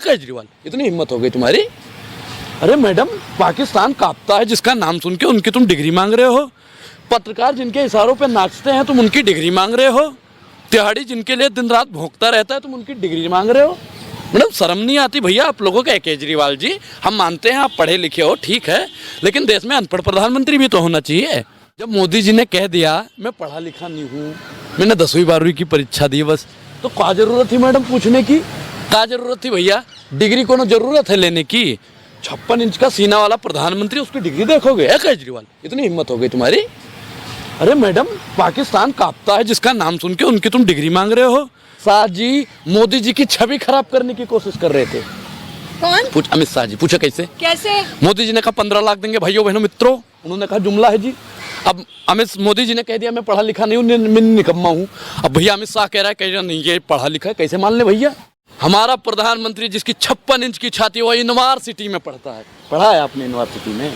केजरीवाल, इतनी हिम्मत हो गई तुम्हारी। अरे मैडम, पाकिस्तान कांपता है जिसका नाम सुन के उनकी तुम डिग्री मांग रहे हो। पत्रकार जिनके इशारों पे नाचते हैं तुम उनकी डिग्री मांग रहे हो। तिहाड़ी जिनके लिए दिन रात भोंकता रहता है तुम उनकी डिग्री मांग रहे हो। मैडम शर्म नहीं आती भैया आप लोगों के? केजरीवाल जी, हम मानते हैं आप पढ़े लिखे हो, ठीक है, लेकिन देश में अनपढ़ प्रधानमंत्री भी तो होना चाहिए। जब मोदी जी ने कह दिया मैं पढ़ा लिखा नहीं हूँ, मैंने 10वीं 12वीं की परीक्षा दी बस, तो क्या जरूरत थी मैडम पूछने की? क्या जरूरत थी भैया? डिग्री को जरूरत है लेने की? 56 इंच का सीना वाला प्रधानमंत्री, उसकी डिग्री देखोगे? केजरीवाल, इतनी हिम्मत हो गई तुम्हारी। अरे मैडम, पाकिस्तान कांपता है जिसका नाम सुन के उनकी तुम डिग्री मांग रहे हो। शाह जी मोदी जी की छवि खराब करने की कोशिश कर रहे थे। कौन? अमित शाह जी। पूछो कैसे? कैसे? मोदी जी ने कहा 15 लाख देंगे भाइयों बहनों मित्रों, उन्होंने कहा जुमला है जी। अब मोदी जी ने कह दिया मैं पढ़ा लिखा नहीं हूँ, मैं निकम्मा हूँ। अब भैया अमित शाह कह रहा है, कह रहा नहीं ये पढ़ा लिखा है, कैसे मान ले भैया? हमारा प्रधानमंत्री जिसकी 56 इंच की छाती, वो यूनिवर्सिटी में पढ़ता है। पढ़ा है आपने यूनिवर्सिटी में?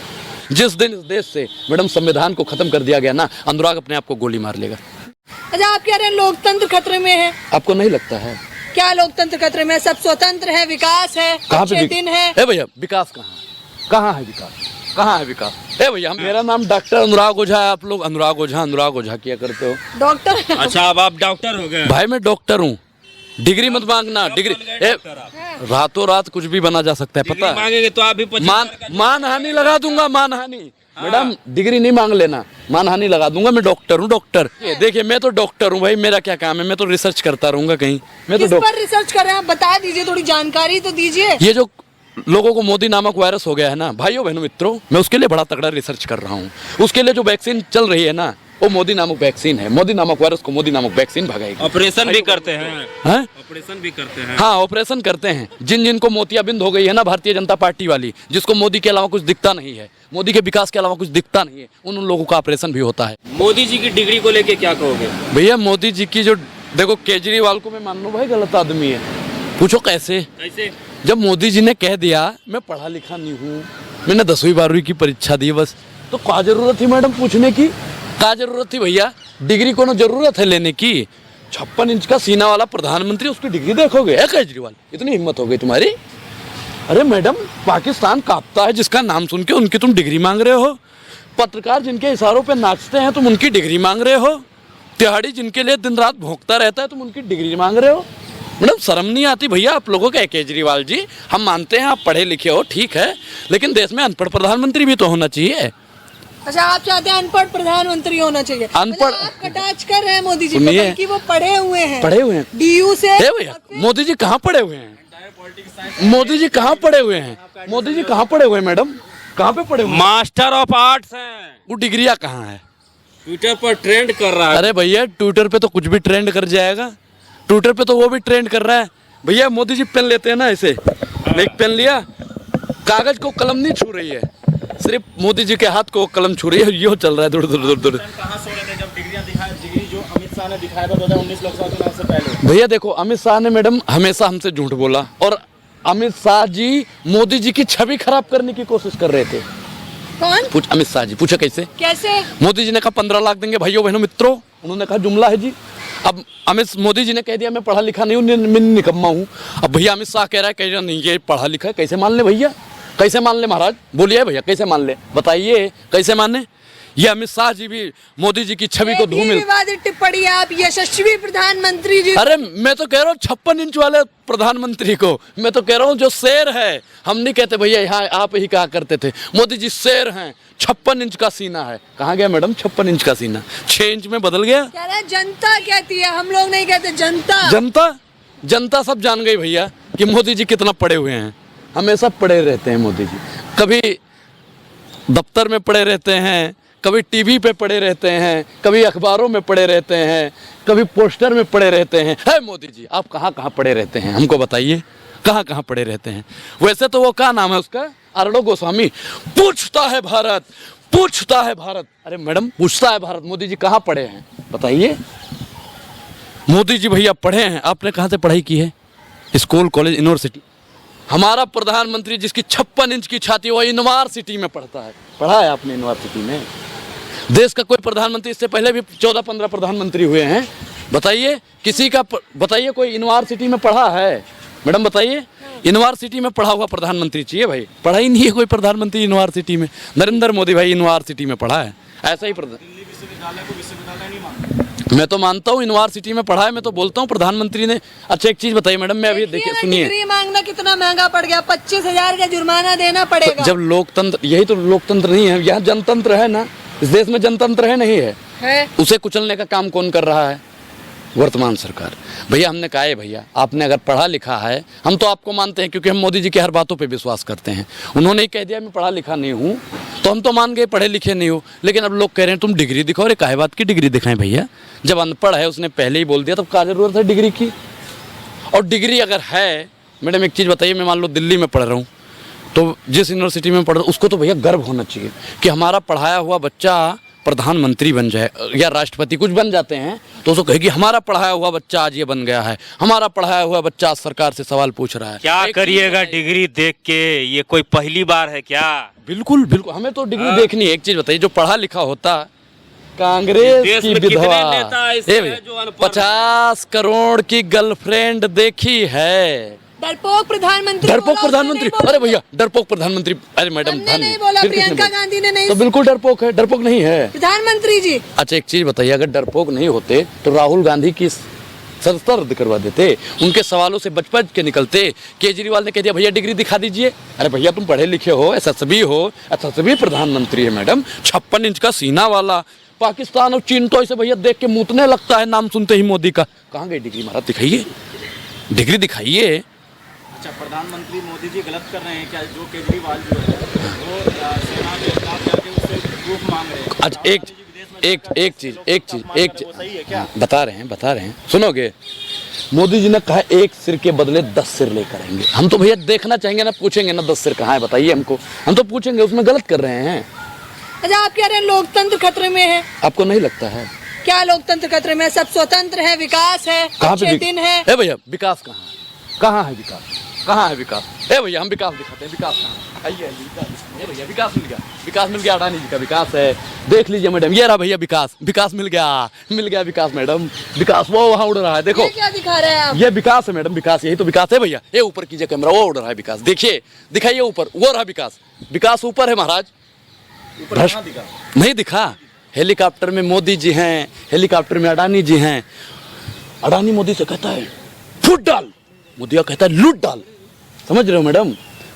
जिस दिन इस देश से मैडम संविधान को खत्म कर दिया गया ना, अनुराग अपने आप को गोली मार लेगा। अच्छा, आप कह रहे हैं लोकतंत्र खतरे में है? आपको नहीं लगता है? क्या लोकतंत्र खतरे में? सब स्वतंत्र है, विकास है, अच्छे दिन है। भैया विकास कहाँ है? कहाँ है विकास? कहाँ है विकास? भैया मेरा नाम डॉक्टर अनुराग ओझा है, आप लोग अनुराग ओझा किया करते हो। डॉक्टर? अच्छा, अब आप डॉक्टर हो गए? भाई मैं डॉक्टर हूँ, डिग्री मत मांगना। डिग्री रातों रात कुछ भी बना जा सकता है, पता है? मांगेंगे तो आप भी मानहानि लगा दूंगा, मानहानि। मैडम डिग्री नहीं मांग लेना, मानहानि लगा दूंगा। मैं डॉक्टर हूँ, डॉक्टर। देखिए मैं तो डॉक्टर हूँ भाई, मेरा क्या काम है? मैं तो रिसर्च करता रहूंगा कहीं। मैं तो किस पर रिसर्च कर रहे हैं आप बता दीजिए, थोड़ी जानकारी तो दीजिए। ये जो लोगों को मोदी नामक वायरस हो गया है ना भाइयों बहनों मित्रों, मैं उसके लिए बड़ा तगड़ा रिसर्च कर रहा हूँ। उसके लिए जो वैक्सीन चल रही है ना, वो मोदी नामक वैक्सीन है। मोदी नामक वायरस को मोदी नामक वैक्सीन भगाएगी। ऑपरेशन भी करते हैं? ऑपरेशन भी करते हैं? हाँ, ऑपरेशन करते हैं। जिनको मोतियाबिंद हो गई है ना भारतीय जनता पार्टी वाली, जिसको मोदी के अलावा कुछ दिखता नहीं है, मोदी के विकास के अलावा कुछ दिखता नहीं है, उन लोगों का ऑपरेशन भी होता है। मोदी जी की डिग्री को लेके क्या कहोगे? भैया मोदी जी की जो, देखो केजरीवाल को मैं मान लूं भाई गलत आदमी है। पूछो कैसे? कैसे? जब मोदी जी ने कह दिया मैं पढ़ा लिखा नहीं हूँ, मैंने 10वीं 12वीं की परीक्षा दी बस, तो क्या जरूरत थी मैडम पूछने की? क्या जरूरत थी भैया? डिग्री को जरूरत है लेने की? 56 इंच का सीना वाला प्रधानमंत्री, उसकी डिग्री देखोगे? केजरीवाल, इतनी हिम्मत हो गई तुम्हारी। अरे मैडम, पाकिस्तान कांपता है जिसका नाम सुन के उनकी तुम डिग्री मांग रहे हो। पत्रकार जिनके इशारों पे नाचते हैं तुम उनकी डिग्री मांग रहे हो। तिहाड़ी जिनके लिए दिन रात भोंकता रहता है तुम उनकी डिग्री मांग रहे हो। मैडम शर्म नहीं आती भैया आप लोगों के? केजरीवाल जी, हम मानते हैं आप पढ़े लिखे हो, ठीक है, लेकिन देश में अनपढ़ प्रधानमंत्री भी तो होना चाहिए। अच्छा, आप चाहते हैं अनपढ़ प्रधानमंत्री होना चाहिए? अनपढ़? आप कटाक्ष कर रहे हैं मोदी जी पर कि वो पढ़े हुए हैं? पढ़े हुए हैं डीयू से? भैया मोदी जी कहाँ पढ़े हुए हैं? मोदी जी कहाँ पढ़े हुए हैं? मोदी जी कहाँ पढ़े हुए हैं मैडम? कहाँ पे पढ़े हुए? मास्टर ऑफ आर्ट्स हैं। वो डिग्रियाँ कहाँ है? ट्विटर पर ट्रेंड कर रहा है। अरे भैया ट्विटर पे तो कुछ भी ट्रेंड कर जाएगा, ट्विटर पे तो वो भी ट्रेंड कर रहा है। भैया मोदी जी पेन लेते हैं ना, ऐसे एक पेन लिया, कागज को कलम नहीं छू रही है, सिर्फ मोदी जी के हाथ को कलम छू रही है, यो चल रहा है दूर दूर दूर दूर। कहाँ सो रहे थे जब डिग्री जो अमित शाह ने दिखाया था 2019 लोकसभा चुनाव से पहले? भैया देखो, अमित शाह ने मैडम हमेशा हमसे झूठ बोला, और अमित शाह जी मोदी जी की छवि खराब करने की कोशिश कर रहे थे। कौन? अमित शाह जी। पूछो कैसे? कैसे? मोदी जी ने कहा 15 लाख देंगे भाइयों बहनों मित्रों, उन्होंने कहा जुमला है जी। अब मोदी जी ने कह दिया मैं पढ़ा लिखा नहीं हूँ, मैं निकम्मा हूँ। अब भैया अमित शाह कह रहा है, कह रहा नहीं ये पढ़ा लिखा है, कैसे मान ले भैया? कैसे मान ले महाराज? बोलिए भैया कैसे मान ले, बताइए कैसे माने? ये अमित शाह जी भी मोदी जी की छवि को धूमिल। विवादित टिप्पणी आप यशस्वी प्रधानमंत्री जी। अरे मैं तो कह रहा हूँ 56 इंच वाले प्रधानमंत्री को, मैं तो कह रहा हूँ जो शेर है। हम नहीं कहते भैया, यहाँ आप ही कहा करते थे मोदी जी शेर हैं, 56 इंच का सीना है। कहाँ गया मैडम 56 इंच का सीना? 6 इंच में बदल गया। कह रहा है जनता कहती है, हम लोग नहीं कहते, जनता। जनता सब जान गई भैया कि मोदी जी कितना पढ़े हुए हैं। हमेशा पढ़े रहते हैं मोदी जी, कभी दफ्तर में पढ़े रहते हैं, कभी टीवी पे पढ़े रहते हैं, कभी अखबारों में पढ़े रहते हैं, कभी पोस्टर में पढ़े रहते हैं। है मोदी जी, आप कहाँ कहाँ पढ़े रहते हैं? हमको बताइए कहाँ कहाँ पढ़े रहते हैं? वैसे तो वो क्या नाम है उसका, आर्डो गोस्वामी, पूछता है भारत, पूछता है भारत। अरे मैडम पूछता है भारत, मोदी जी कहाँ पढ़े हैं बताइए? मोदी जी भैया पढ़े हैं, आपने कहाँ से पढ़ाई की है? School, college, university? हमारा प्रधानमंत्री जिसकी 56 इंच की छाती, वो यूनिवर्सिटी में पढ़ता है। पढ़ा है आपने यूनिवर्सिटी में? देश का कोई प्रधानमंत्री, इससे पहले भी 14-15 प्रधानमंत्री हुए हैं, बताइए किसी का बताइए कोई यूनिवर्सिटी में पढ़ा है? मैडम बताइए, यूनिवर्सिटी में पढ़ा हुआ प्रधानमंत्री चाहिए भाई, पढ़ा ही नहीं है कोई प्रधानमंत्री यूनिवर्सिटी में। नरेंद्र मोदी भाई यूनिवर्सिटी में पढ़ा है, ऐसा ही दिल्ली विश्वविद्यालय को विश्वविद्यालय नहीं मानते। मैं तो मानता हूँ यूनिवर्सिटी में पढ़ा है, मैं तो बोलता हूँ प्रधानमंत्री ने। अच्छा एक चीज बताइए मैडम, मैं अभी देखिए सुनिए, डिग्री मांगना कितना महंगा पड़ गया, 25,000 का जुर्माना देना पड़ेगा। जब लोकतंत्र, यही तो लोकतंत्र नहीं है, यहाँ जनतंत्र है ना, इस देश में जनतंत्र है नहीं है? उसे कुचलने का काम कौन कर रहा है? वर्तमान सरकार। भैया हमने कहा है, भैया आपने अगर पढ़ा लिखा है, हम तो आपको मानते हैं क्योंकि हम मोदी जी की हर बातों पे विश्वास करते हैं। उन्होंने ही कह दिया मैं पढ़ा लिखा नहीं हूँ, तो हम तो मान गए पढ़े लिखे नहीं हो। लेकिन अब लोग कह रहे हैं तुम डिग्री दिखाओ। अरे काहे बात की डिग्री दिखाएं भैया? जब अनपढ़ है उसने पहले ही बोल दिया, तब क्या जरूरत है डिग्री की? और डिग्री अगर है, मैडम एक चीज़ बताइए, मैं मान लो दिल्ली में पढ़ रहा हूँ, तो जिस यूनिवर्सिटी में पढ़ रहा हूँ उसको तो भैया गर्व होना चाहिए कि हमारा पढ़ाया हुआ बच्चा प्रधानमंत्री बन जाए या राष्ट्रपति कुछ बन जाते हैं, तो उसको कहेगी हमारा पढ़ाया हुआ बच्चा आज ये बन गया है, हमारा पढ़ाया हुआ बच्चा आज सरकार से सवाल पूछ रहा है। क्या करिएगा डिग्री देख के? ये कोई पहली बार है क्या? बिल्कुल बिल्कुल, हमें तो डिग्री देखनी है। एक चीज बताइए, जो पढ़ा लिखा होता, कांग्रेस देश की में कितने विधवा नेता ऐसे ए हैं भैया, जो अनपढ़ 50 करोड़ की गर्लफ्रेंड देखी है। डरपोक प्रधानमंत्री, डरपोक प्रधानमंत्री, अरे भैया डरपोक प्रधानमंत्री, अरे मैडम हमने नहीं बोला, फिर किसने प्रियंका बोला? गांधी ने नहीं। तो बिल्कुल डरपोक है, डरपोक नहीं है प्रधानमंत्री जी। अच्छा एक चीज बताइए, अगर डरपोक नहीं होते तो राहुल गांधी की सदस्यता रद्द करवा देते, उनके सवालों से बच बच के निकलते। केजरीवाल ने कह दिया भैया डिग्री दिखा दीजिए। अरे भैया तुम पढ़े लिखे हो, एसएसबी हो, एसएसबी प्रधानमंत्री है मैडम, 56 इंच का सीना वाला। पाकिस्तान और चीन तो ऐसे भैया देख के मूतने लगता है नाम सुनते ही मोदी का। कहाँ गई डिग्री? महाराज दिखाइए, डिग्री दिखाइए। अच्छा, प्रधानमंत्री मोदी जी गलत कर रहे हैं क्या? जो केजरीवाल जो है वो सेना के खिलाफ जाके उससे प्रूफ मांग रहे हैं। अच्छा एक चीज सही है क्या? बता रहे हैं सुनोगे? मोदी जी ने कहा एक सिर के बदले 10 सिर लेकर आएंगे। हम तो भैया देखना चाहेंगे ना, पूछेंगे ना 10 सिर कहाँ है बताइए हमको, हम तो पूछेंगे उसमें गलत कर रहे हैं। अच्छा आप कह रहे हैं लोकतंत्र खतरे में है? आपको नहीं लगता है? क्या लोकतंत्र खतरे में? सब स्वतंत्र है, विकास है, अच्छे दिन है। ए भैया विकास कहाँ है? कहाँ है विकास? कहाँ है विकास? ए भैया हम विकास दिखाते हैं, विकास कहाँ है? आइए विकास, ए भैया विकास मिल गया, विकास मिल गया, अडानी जी का विकास है, देख लीजिए मैडम, ये रहा भैया विकास, विकास मिल गया विकास मैडम, विकास वो वहाँ उड़ रहा है, देखो ये क्या दिखा रहे हैं आप? ये विकास है मैडम, विकास, यही तो विकास है भैया। ये ऊपर कीजिए कैमरा, वो उड़ रहा है विकास, देखिए दिखाइए ऊपर, वो रहा विकास, विकास ऊपर है महाराज। ऊपर कहाँ दिखा? नहीं दिखा? हेलीकॉप्टर में मोदी जी हैं, हेलीकॉप्टर में अडानी जी हैं। अडानी मोदी से कहता है फूट डाल, मोदी कहता है लूट डाल। समझ रहे हो मैडम?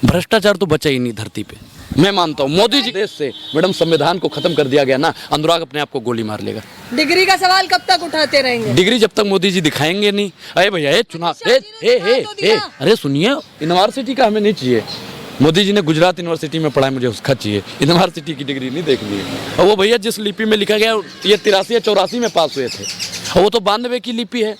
भ्रष्टाचार तो बचा ही नहीं धरती पे। मैं मानता हूँ मोदी जी देश से मैडम संविधान को खत्म कर दिया गया ना, अनुराग अपने आप को गोली मार लेगा। डिग्री का सवाल कब तक उठाते रहेंगे? डिग्री जब तक मोदी जी दिखाएंगे नहीं। अरे भैया ये चुनाव, अरे सुनिए, यूनिवर्सिटी का हमें नहीं चाहिए। मोदी जी ने गुजरात यूनिवर्सिटी में पढ़ा है, मुझे उसका चाहिए, यूनिवर्सिटी की डिग्री नहीं देखनी है। और वो भैया जिस लिपि में लिखा गया, ये 83 या 84 में पास हुए थे, और वो तो 92 की लिपि है।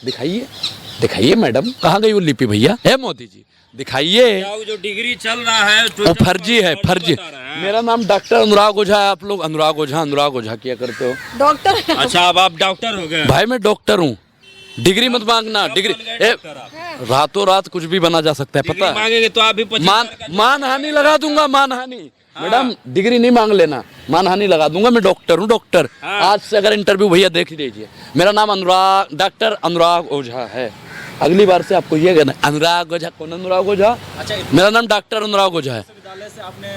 दिखाइए मैडम, कहाँ गई वो लिपि भैया? है मोदी जी दिखाइए। जो डिग्री चल रहा है वो फर्जी है, फर्जी। मेरा नाम डॉक्टर अनुराग ओझा है, आप लोग अनुराग ओझा किया करते हो। डॉक्टर? अच्छा अब आप डॉक्टर हो गए? भाई मैं डॉक्टर हूँ, डिग्री मत मांगना। डिग्री रातों रात कुछ भी बना जा सकता है, पता है? मांगेंगे तो आप भी मानहानि लगा दूंगा, मानहानि। मैडम डिग्री नहीं मांग लेना, मानहानि लगा दूंगा। मैं डॉक्टर हूँ, डॉक्टर। आज से अगर इंटरव्यू भैया देख लीजिए, मेरा नाम डॉक्टर अनुराग ओझा है। अगली बार से आपको ये कहना, अनुराग ओझा। कौन अनुराग ओझा? अच्छा, मेरा नाम डॉक्टर अनुराग ओझा है। विश्वविद्यालय से आपने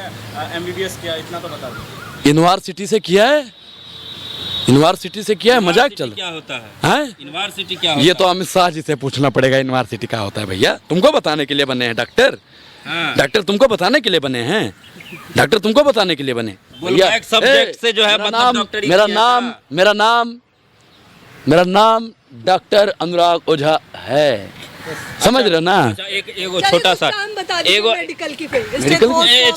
MBBS किया, इतना तो बता दो। यूनिवर्सिटी से किया है, यूनिवर्सिटी से किया है। मजाक चल क्या होता है? यूनिवर्सिटी क्या होता है? ये तो अमित शाह जी से पूछना पड़ेगा, यूनिवर्सिटी क्या होता है भैया। तुमको बताने के लिए बने हैं डॉक्टर? डॉक्टर तुमको बताने के लिए बने हैं, डॉक्टर तुमको बताने के लिए बने भैया। एक सब्जेक्ट से जो है मेरा नाम डॉक्टर अनुराग ओझा है, समझ रहे हो ना? एक छोटा सा मेडिकल की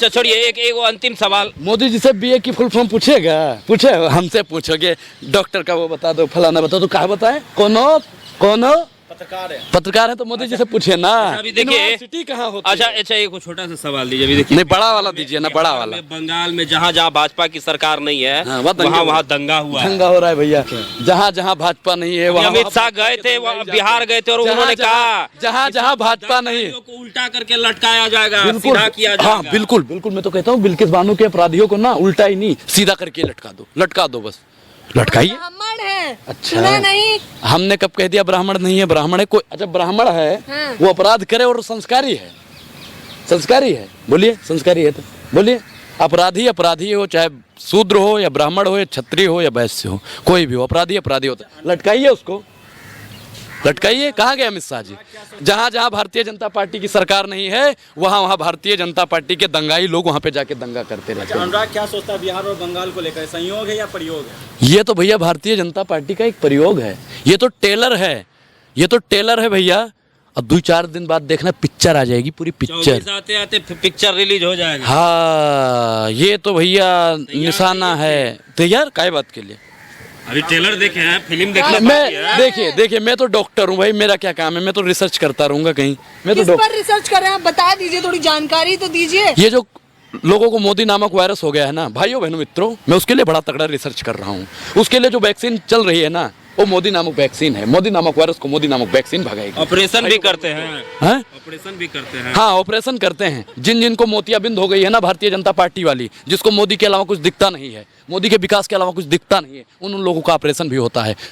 छोड़िए, एक अंतिम सवाल। मोदी जी से BA की फुल फॉर्म पूछे हमसे पूछोगे, डॉक्टर का वो बता दो, फलाना बता दो, कहा बताए? कौन पत्रकार है तो मोदी जी से पूछे ना। अभी देखिए यूनिवर्सिटी कहाँ होती है? अच्छा एक छोटा सा सवाल दीजिए। अभी देखिए, नहीं बड़ा वाला दीजिए ना, बड़ा वाला। बंगाल में जहाँ भाजपा की सरकार नहीं है, वहाँ दंगा हुआ है। दंगा हो रहा है भैया। जहाँ भाजपा नहीं है वहाँ अमित शाह गए थे, बिहार गए थे, और उन्होंने कहा जहाँ भाजपा नहीं है को उल्टा करके लटकाया जाएगा, सीधा किया जाएगा। हाँ बिल्कुल, मैं तो कहता हूँ बिल्किस बानो के अपराधियों को ना उल्टा ही नहीं, सीधा करके लटका दो बस, लटकाइए। ब्राह्मण है, अच्छा नहीं, हमने कब कह दिया ब्राह्मण नहीं है? ब्राह्मण है कोई, अच्छा ब्राह्मण है वो अपराध करे और संस्कारी है, संस्कारी है, बोलिए संस्कारी है तो बोलिए। अपराधी अपराधी हो, चाहे शूद्र हो या ब्राह्मण हो या क्षत्रिय हो या वैश्य हो, कोई भी हो, अपराधी अपराधी होता है। लटकाइए उसको, लटकाइए। कहाँ गए अमित शाह जी? जहाँ जहाँ भारतीय जनता पार्टी की सरकार नहीं है, वहाँ वहाँ भारतीय जनता पार्टी के दंगाई लोग वहाँ पे जाके दंगा करते रहते हैं। अनुराग क्या सोचता है बिहार और बंगाल को लेकर, संयोग है या प्रयोग है? ये तो भैया भारतीय जनता पार्टी का एक प्रयोग है, ये तो टेलर है, ये तो टेलर है भैया। अब 2-4 दिन बाद देखना पिक्चर आ जाएगी, पूरी पिक्चर आते आते पिक्चर रिलीज हो जाएगा। हाँ, ये तो भैया निशाना है। तैयार काय बात के लिए? अभी ट्रेलर देखे हैं, फिल्म देखने मैं देखिए मैं तो डॉक्टर हूँ भाई, मेरा क्या काम है, मैं तो रिसर्च करता रहूंगा कहीं। मैं तो किस पर रिसर्च कर रहे हैं, आप बता दीजिए, थोड़ी जानकारी तो दीजिए। ये जो लोगों को मोदी नामक वायरस हो गया है ना भाइयों बहनों मित्रों, मैं उसके लिए बड़ा तगड़ा रिसर्च कर रहा हूँ। उसके लिए जो वैक्सीन चल रही है ना, वो मोदी नामक वैक्सीन है। मोदी नामक वायरस को मोदी नामक वैक्सीन भगाएगी। ऑपरेशन भी करते हैं, ऑपरेशन भी करते हैं। हाँ, ऑपरेशन करते हैं। जिन जिनको मोतियाबिंद हो गई है ना भारतीय जनता पार्टी वाली, जिसको मोदी के अलावा कुछ दिखता नहीं है, मोदी के विकास के अलावा कुछ दिखता नहीं है, उन लोगों का ऑपरेशन भी होता है।